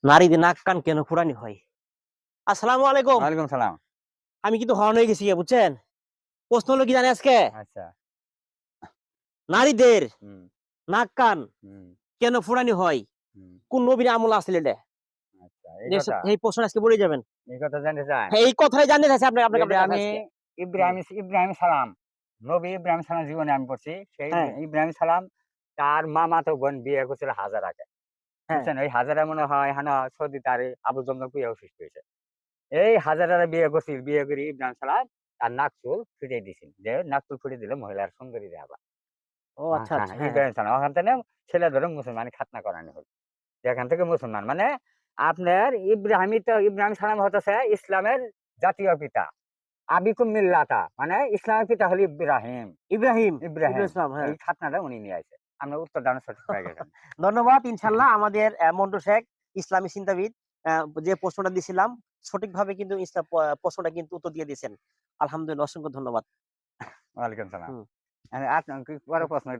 নারীদের নাক কান কেন ফুরানি হয়? আসসালামু আলাইকুম। ওয়ালাইকুম সালাম। আমি কিন্তু হরন হয়ে গেছি বুঝছেন? প্রশ্ন হলো কি জানেন আজকে? আচ্ছা। নারীদের হুম, নাক কান হুম, কেন ফুরানি হয়? হুম। কোন নবীর আমল আছিল এটা? আচ্ছা, এই প্রশ্ন আজকে বলে যাবেন। এই কথা জানতে চান? হ্যাঁ, এই কথাই জানতে চাইছি এটা আপনার কাছে আমি আজকে। হুম, ইব্রাহিম সালাম, নবী ইব্রাহিম সালাম জীবনে আমি পড়ছি। সেই হ্যাঁ, ইব্রাহিম সালাম তার মামাতো বোন বিয়ে করছিল হাজারাকে। হ্যাঁ। বুঝছেন? ওই হাজারা মনে হয় হানা সৌদি তারে আবু জমজম কুইয়া সৃষ্টি হয়েছে। এই হাজারারা বিয়ে করছিল, বিয়ে করে ইব্রাহিম সালাম তার নাক চুল ফিটাই দিছিল। যে নাক চুল ফিটিয়ে দিলে মহিলার সুন্দরী দেয়া আবার। ও আচ্ছা, হ্যাঁ, আচ্ছা। হ্যাঁ, হ্যাঁ, হ্যাঁ। ইব্রাহিম সালাম। ওখান থেকে ছেলেদেরও মুসলমানি খাতনা করানো হলো। যেখান থেকে মুসলমান মানে আপনার ইব্রাহিম সালাম হতেছে ইসলামের জাতীয় পিতা। আবিকুম মিল্লাতা মানে ইসলামের পিতা হলো ইব্রাহিম। ইব্রাহিম, ইব্রাহিম ইসলাম, এই হ্যাঁ। খাতনাটা উনি নিয়ে আইছে। আমরা উত্তর দানের সঠিক পেয়ে গেছেন। ধন্যবাদ। ইনশাআল্লাহ আমাদের মন্টু শেখ ইসলামী চিন্তাবিদ আ যে প্রশ্নটা দিছিলাম সঠিকভাবে কিন্তু প্রশ্নটা কিন্তু উত্তর দিয়ে দিয়েছেন। আলহামদুলিল্লাহ অসংখ্য ধন্যবাদ। ওয়ালাইকুম সালাম। হুম। আপনার কি বড় প্রশ্ন